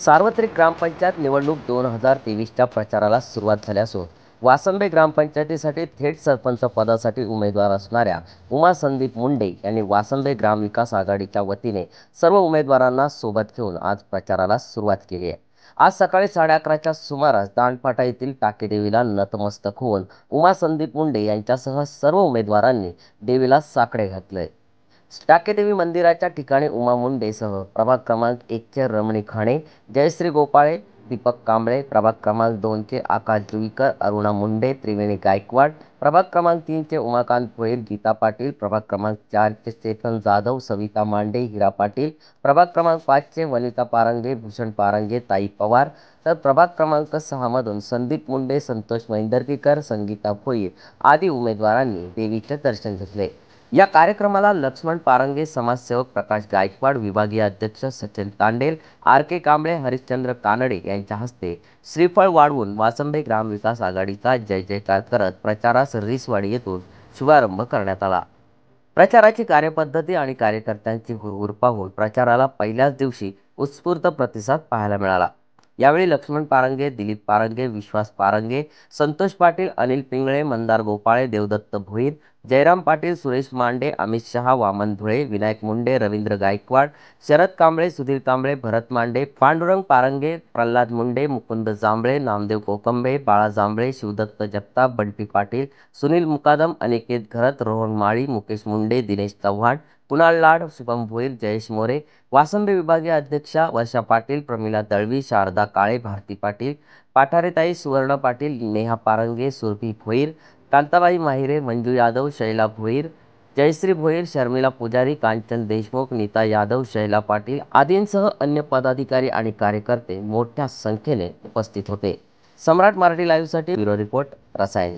सार्वत्रिक ग्रामपंचायत निवडणूक 2023च्या प्रचाराला सुरुवात झाली असून वासंबे ग्रामपंचायतीसाठी थेट सरपंच पदासाठी उमेदवार असणाऱ्या उमा संदीप मुंडे यांनी वासंबे ग्रामविकास आघाडीच्या वतीने सर्व उमेदवारांना सोबत घेऊन आज प्रचाराला सुरुवात केली आहे। आज सकाळी 11:30च्या सुमारास दांडपाटा येथील टाकेदेवीला नतमस्तक होऊन उमा संदीप मुंडे यांच्यासह सर्व उमेदवारांनी देवीला साकडे घातले। टाकेदेवी मंदिराच्या ठिकाणी उमा मुंडेसह प्रभाग क्रमांक 1चे रमणी खाणे, जयश्री गोपाळे, दीपक कांबळे, प्रभाग क्रमांक 2चे आकाश जुईकर, अरुणा मुंडे, त्रिवेणी गायकवाड, प्रभाग क्रमांक 3चे उमाकांत भोईर, गीता पाटील, प्रभाग क्रमांक 4चे चेतन जाधव, सविता मांडे, हिरा पाटील, प्रभाग क्रमांक 5चे वनिता पारंगे, भूषण पारंगे, ताई पवार, तर प्रभाग क्रमांक 6 मधून संदीप मुंडे, संतोष मैंदर्कीकर, संगीता भोईर आदी उमेदवारांनी देवीचे दर्शन घेतले। या कार्यक्रमाला लक्ष्मण पारंगे, समाजसेवक प्रकाश गायकवाड, विभागीय अध्यक्ष सचिन तांडेल, आर के कांबळे, हरिश्चंद्र कानडे यांच्या हस्ते श्रीफळ वाढवून वासंबे ग्रामविकास आघाडीचा जय जयकार करत प्रचारास रिसवाडी येथून शुभारंभ करण्यात आला। प्रचाराची कार्यपद्धती आणि कार्यकर्त्यांची हुरहुर पाहून प्रचाराला पहिल्याच दिवशी उत्स्फूर्त प्रतिसाद पाहायला मिळाला। यावेळी लक्ष्मण पारंगे, दिलीप पारंगे, विश्वास पारंगे, संतोष पाटील, अनिल पिंगळे, मंदार गोपाळे, देवदत्त भोईर, जयराम पाटील, सुरेश मांडे, अमित शहा, वामन धुळे, विनायक मुंडे, रवींद्र गायकवाड, शरद कांबळे, सुधीर कांबळे, भरत मांडे, पांडुरंग पारंगे, प्रल्हाद मुंडे, मुकुंद जांभळे, नामदेव कोकंबे, बाळा जांभळे, शिवदत्त जगताप, बंटी पाटील, सुनील मुकादम, अनिकेत घरत, रोहन माळी, मुकेश मुंडे, दिनेश चव्हाण, कुणाल लाड, शुभम भोईर, जयेश मोरे, वासंबे विभागीय अध्यक्षा वर्षा पाटील, प्रमिला दळवी, शारदा काळे, भारती पाटील, पाठारेताई, सुवर्ण पाटील, नेहा पारंगे, सुरभी भोईर, कांताबाई माहिरे, मंजू यादव, शैला भोईर, जयश्री भोईर, शर्मिला पुजारी, कांचन देशमुख, नीता यादव, शैला पाटील आदींसह अन्य पदाधिकारी आणि कार्यकर्ते मोठ्या संख्येने उपस्थित होते। सम्राट मराठी लाईव्हसाठी ब्युरो रिपोर्ट, रसायन।